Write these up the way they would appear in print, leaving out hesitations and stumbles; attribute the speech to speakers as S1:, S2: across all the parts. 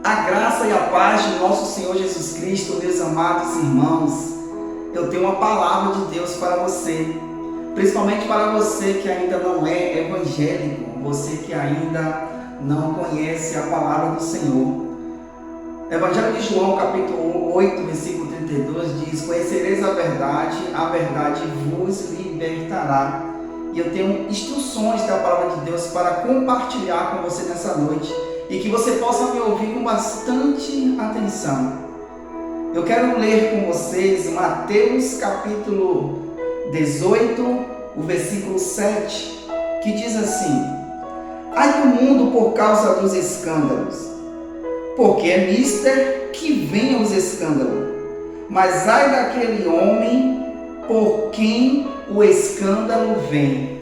S1: A graça e a paz de nosso Senhor Jesus Cristo, meus amados irmãos, eu tenho uma palavra de Deus para você, principalmente para você que ainda não é evangélico, você que ainda não conhece a palavra do Senhor. Evangelho de João, capítulo 8, versículo 32 diz: conhecereis a verdade vos libertará. E eu tenho instruções da palavra de Deus para compartilhar com você nessa noite, e que você possa me ouvir com bastante atenção. Eu quero ler com vocês Mateus capítulo 18, o versículo 7, que diz assim: ai do mundo por causa dos escândalos, porque é mister que venham os escândalos, mas ai daquele homem por quem o escândalo vem.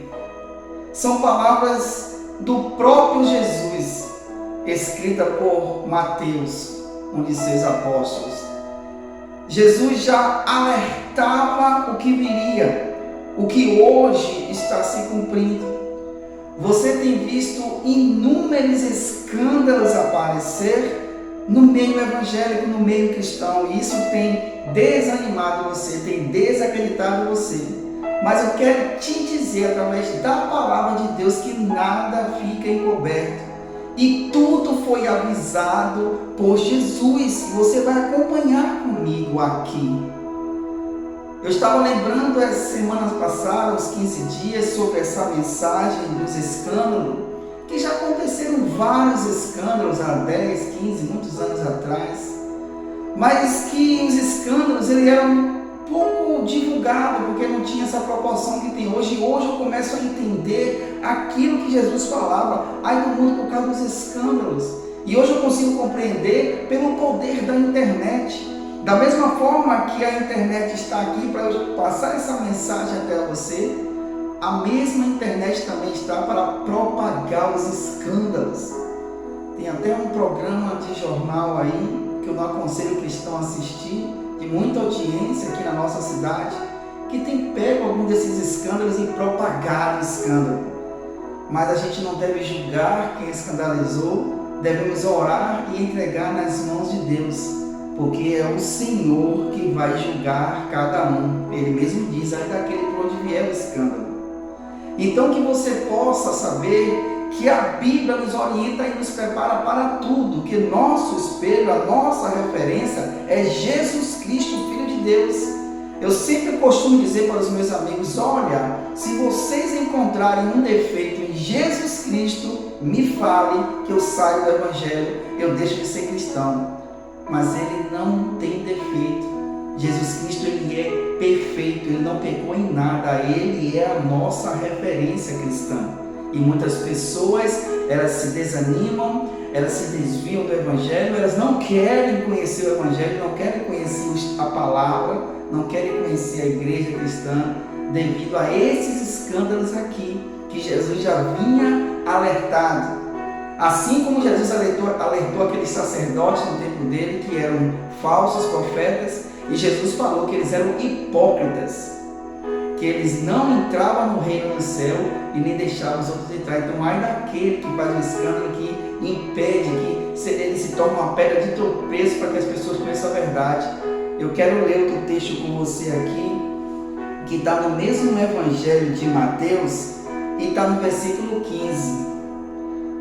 S1: São palavras do próprio Jesus, escrita por Mateus, um de seus apóstolos. Jesus já alertava o que viria, o que hoje está se cumprindo. Você tem visto inúmeros escândalos aparecer no meio evangélico, no meio cristão, e isso tem desanimado você, tem desacreditado você. Mas eu quero te dizer, através da palavra de Deus, que nada fica encoberto. E tudo foi avisado por Jesus. Você vai acompanhar comigo aqui. Eu estava lembrando as semanas passadas, os 15 dias, sobre essa mensagem dos escândalos, que já aconteceram vários escândalos há 10, 15, muitos anos atrás, mas que os escândalos eram pouco divulgados, porque não tinha essa proporção que tem hoje. Hoje eu começo a entender aquilo que Jesus falava, ai do mundo por causa dos escândalos. E hoje eu consigo compreender pelo poder da internet. Da mesma forma que a internet está aqui para eu passar essa mensagem até você, a mesma internet também está para propagar os escândalos. Tem até um programa de jornal aí, que eu não aconselho o cristão a assistir, de muita audiência aqui na nossa cidade, que tem pego algum desses escândalos e propagado o escândalo. Mas a gente não deve julgar quem escandalizou, devemos orar e entregar nas mãos de Deus, porque é o Senhor que vai julgar cada um. Ele mesmo diz, ai daquele por onde vier o escândalo. Então que você possa saber que a Bíblia nos orienta e nos prepara para tudo, que nosso espelho, a nossa referência é Jesus Cristo, Filho de Deus. Eu sempre costumo dizer para os meus amigos, olha, se vocês encontrarem um defeito em Jesus Cristo, me fale que eu saio do Evangelho, eu deixo de ser cristão. Mas ele não tem defeito. Jesus Cristo, ele é perfeito, ele não pecou em nada, ele é a nossa referência cristã. E muitas pessoas, elas se desanimam, elas se desviam do Evangelho, elas não querem conhecer o Evangelho, não querem conhecer a palavra, não querem conhecer a igreja cristã, devido a esses escândalos aqui, que Jesus já vinha alertado. Assim como Jesus alertou aqueles sacerdotes no tempo dele, que eram falsos profetas, e Jesus falou que eles eram hipócritas, que eles não entravam no reino do céu e nem deixavam os outros entrar. Então, ai daquele que faz um escândalo, que impede, que ele se torna uma pedra de tropeço para que as pessoas conheçam a verdade. Eu quero ler outro texto com você aqui, que está no mesmo Evangelho de Mateus, e está no versículo 15.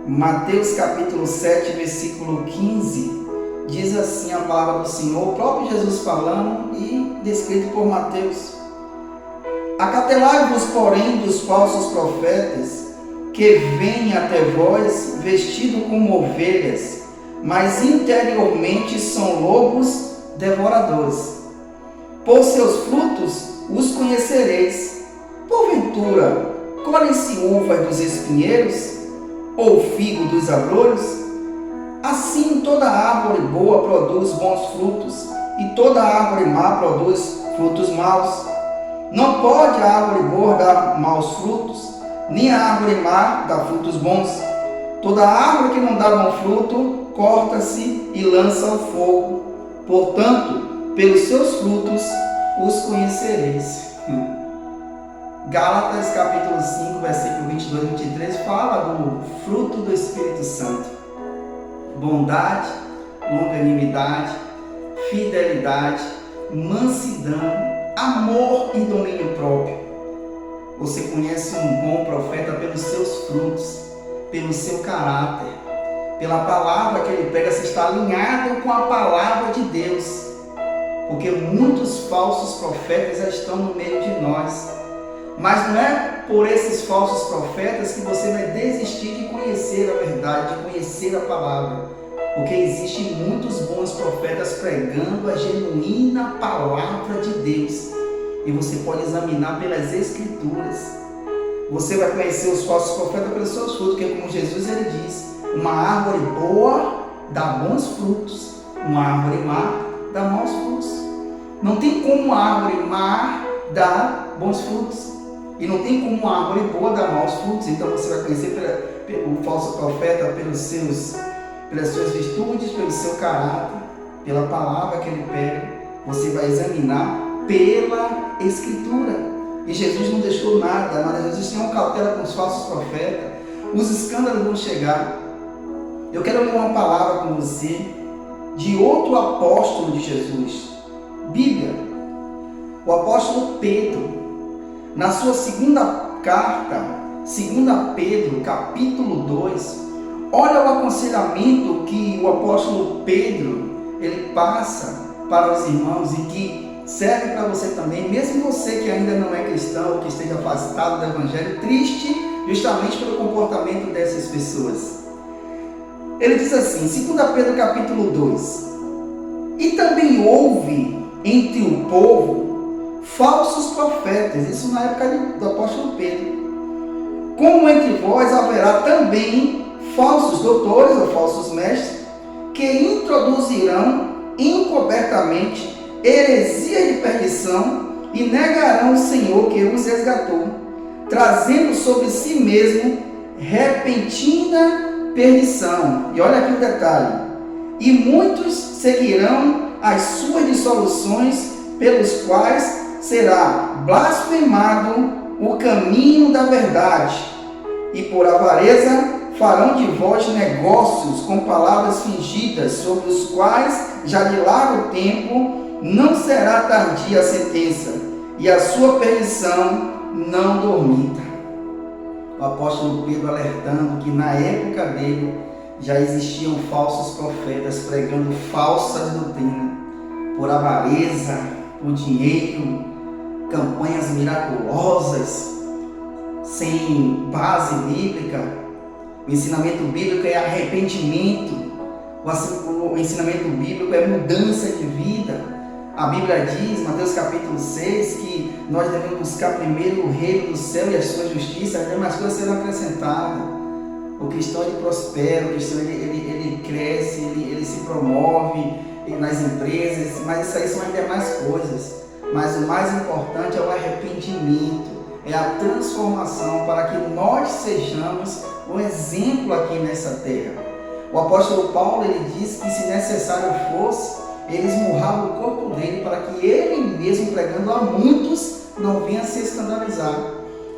S1: Mateus capítulo 7, versículo 15, diz assim a palavra do Senhor, o próprio Jesus falando e descrito por Mateus: acautelai-vos, porém, dos falsos profetas, que vêm até vós vestidos como ovelhas, mas interiormente são lobos devoradores. Por seus frutos os conhecereis. Porventura, colhem-se uvas dos espinheiros, ou figo dos abrolhos? Assim toda árvore boa produz bons frutos, e toda árvore má produz frutos maus. Não pode a árvore boa dar maus frutos, nem a árvore má dar frutos bons. Toda árvore que não dá bom fruto, corta-se e lança ao fogo. Portanto, pelos seus frutos os conhecereis. Gálatas capítulo 5, versículo 22 e 23 fala do fruto do Espírito Santo: bondade, longanimidade, fidelidade, mansidão, amor e domínio próprio. Você conhece um bom profeta pelos seus frutos, pelo seu caráter, pela palavra que ele prega. Você está alinhado com a palavra de Deus, porque muitos falsos profetas já estão no meio de nós. Mas não é por esses falsos profetas que você vai desistir de conhecer a verdade, de conhecer a palavra, porque existem muitos bons profetas pregando a genuína palavra de Deus, e você pode examinar pelas Escrituras. Você vai conhecer os falsos profetas pelos seus frutos, porque como Jesus ele diz, uma árvore boa dá bons frutos, uma árvore má dá maus frutos. Não tem como uma árvore má dar bons frutos, e não tem como uma árvore boa dar maus frutos. Então você vai conhecer o falso profeta pelas suas virtudes, pelo seu caráter, pela palavra que ele prega. Você vai examinar pela Escritura. E Jesus não deixou nada, mas Jesus tinha uma cautela com os falsos profetas. Os escândalos vão chegar. Eu quero ler uma palavra com você de outro apóstolo de Jesus. Bíblia. O apóstolo Pedro, na sua segunda carta, 2 Pedro, capítulo 2, olha o aconselhamento que o apóstolo Pedro ele passa para os irmãos e que serve para você também, mesmo você que ainda não é cristão ou que esteja afastado do evangelho, triste justamente pelo comportamento dessas pessoas. Ele diz assim, 2 Pedro capítulo 2: E também houve entre o povo falsos profetas, isso na época do apóstolo Pedro, como entre vós haverá também falsos doutores ou falsos mestres, que introduzirão encobertamente heresia de perdição e negarão o Senhor que os resgatou, trazendo sobre si mesmo repentina perdição. E olha aqui o detalhe: e muitos seguirão as suas dissoluções, pelos quais será blasfemado o caminho da verdade, e por avareza farão de vós negócios com palavras fingidas, sobre os quais já de largo tempo não será tardia a sentença, e a sua perdição não dormita. O apóstolo Pedro alertando que na época dele já existiam falsos profetas pregando falsas doutrinas, por avareza, por dinheiro, campanhas miraculosas, sem base bíblica. O ensinamento bíblico é arrependimento, o ensinamento bíblico é mudança de vida. A Bíblia diz, Mateus capítulo 6, que nós devemos buscar primeiro o reino do céu e a sua justiça, as demais coisas serão acrescentadas. O cristão ele prospera, o cristão ele cresce, ele se promove nas empresas, mas isso aí são ainda mais coisas. Mas o mais importante é o arrependimento, é a transformação para que nós sejamos um exemplo aqui nessa terra. O apóstolo Paulo ele diz que se necessário fosse, ele esmurrava o corpo dele para que ele mesmo, pregando a muitos, não venha se escandalizar.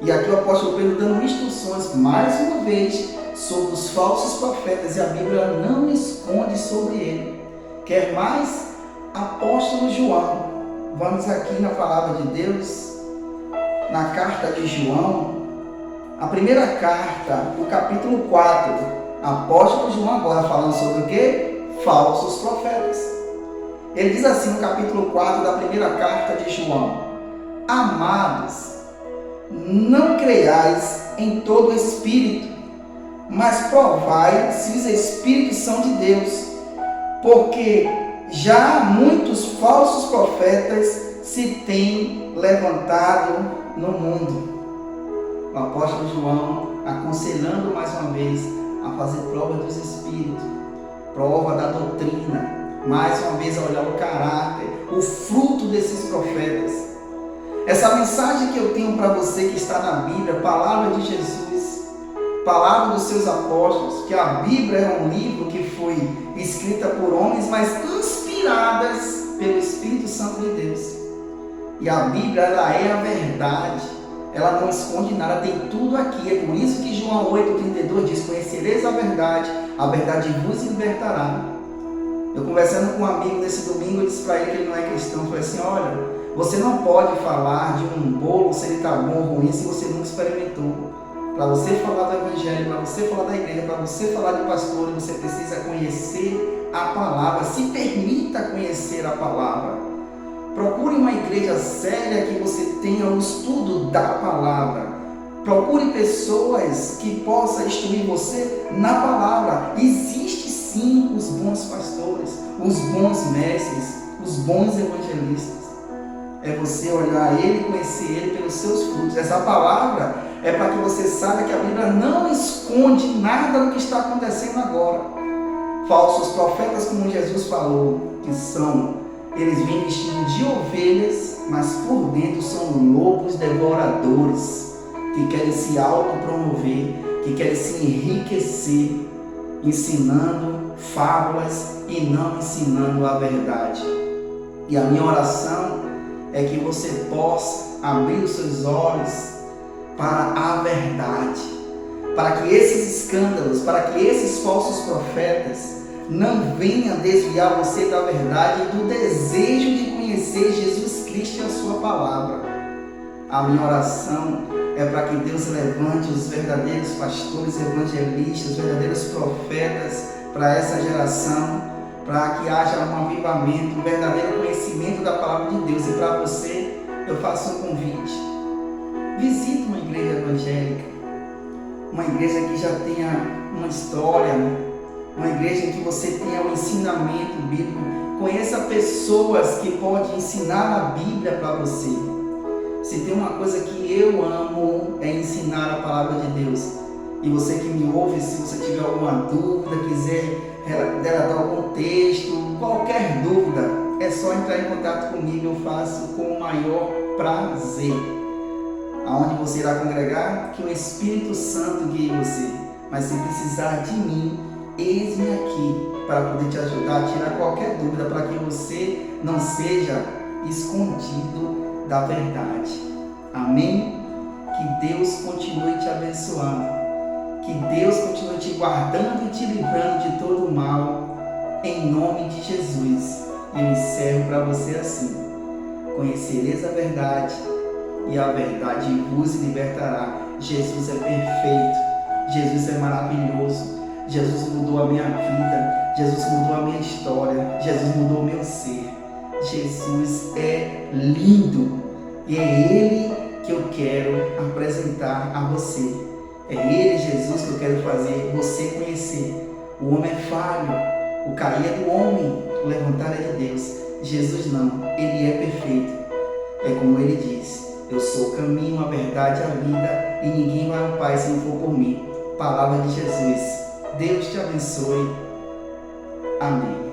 S1: E aqui o apóstolo Pedro dando instruções, mais uma vez, sobre os falsos profetas, e a Bíblia não esconde sobre ele. Quer mais? Apóstolo João. Vamos aqui na palavra de Deus, na carta de João, a primeira carta, o capítulo 4. Apóstolo João agora falando sobre o quê? Falsos profetas. Ele diz assim no capítulo 4 da primeira carta de João: Amados, não creiais em todo espírito, mas provai se os espíritos são de Deus, porque já muitos falsos profetas se têm levantado no mundo. O apóstolo João aconselhando mais uma vez a fazer prova dos espíritos, prova da doutrina, mais uma vez a olhar o caráter, o fruto desses profetas. Essa mensagem que eu tenho para você que está na Bíblia, palavra de Jesus, palavra dos seus apóstolos, que a Bíblia é um livro que foi escrita por homens, mas inspiradas pelo Espírito Santo de Deus. E a Bíblia, ela é a verdade, ela não esconde nada, tem tudo aqui. É por isso que João 8,32 diz: conhecereis a verdade vos libertará. Eu conversando com um amigo nesse domingo, eu disse para ele que ele não é cristão. Eu falei assim, olha, você não pode falar de um bolo se ele está bom ou ruim se você nunca experimentou. Para você falar do evangelho, para você falar da igreja, para você falar de pastor, você precisa conhecer a palavra. Se permita conhecer a palavra. Procure uma igreja séria que você tenha o estudo da palavra. Procure pessoas que possam instruir você na palavra. Existe sim os bons pastores, os bons mestres, os bons evangelistas. É você olhar ele, conhecer ele pelos seus frutos. Essa palavra é para que você saiba que a Bíblia não esconde nada do que está acontecendo agora. Falsos profetas, como Jesus falou, eles vêm vestidos de ovelhas, mas por dentro são lobos devoradores, que querem se autopromover, que querem se enriquecer, ensinando fábulas e não ensinando a verdade. E a minha oração é que você possa abrir os seus olhos para a verdade, para que esses escândalos, para que esses falsos profetas não venham desviar você da verdade e do desejo de conhecer Jesus Cristo e a sua palavra. A minha oração é para que Deus levante os verdadeiros pastores, evangelistas, os verdadeiros profetas para essa geração, para que haja um avivamento, um verdadeiro conhecimento da palavra de Deus. E para você, eu faço um convite. Visite uma igreja evangélica, uma igreja que já tenha uma história, uma igreja em que você tenha um ensinamento bíblico. Conheça pessoas que podem ensinar a Bíblia para você. Se tem uma coisa que eu amo, é ensinar a palavra de Deus. E você que me ouve, se você tiver alguma dúvida, quiser relatar algum texto, qualquer dúvida, é só entrar em contato comigo, eu faço com o maior prazer. Aonde você irá congregar, que o Espírito Santo guie você. Mas se precisar de mim, eis-me aqui para poder te ajudar a tirar qualquer dúvida, para que você não seja escondido da verdade. Amém? Que Deus continue te abençoando. Que Deus continue te guardando e te livrando de todo o mal. Em nome de Jesus. Eu encerro para você assim. Conhecereis a verdade e a verdade vos libertará. Jesus é perfeito. Jesus é maravilhoso. Jesus mudou a minha vida. Jesus mudou a minha história. Jesus mudou o meu ser. Jesus é lindo. E é Ele que eu quero apresentar a você. É Ele, Jesus, que eu quero fazer você conhecer. O homem é falho. O cair é do homem. O levantar é de Deus. Jesus não. Ele é perfeito. É como Ele diz. Eu sou o caminho, a verdade e a vida. E ninguém vai ao Pai se não for por mim. Palavra de Jesus. Deus te abençoe. Amém.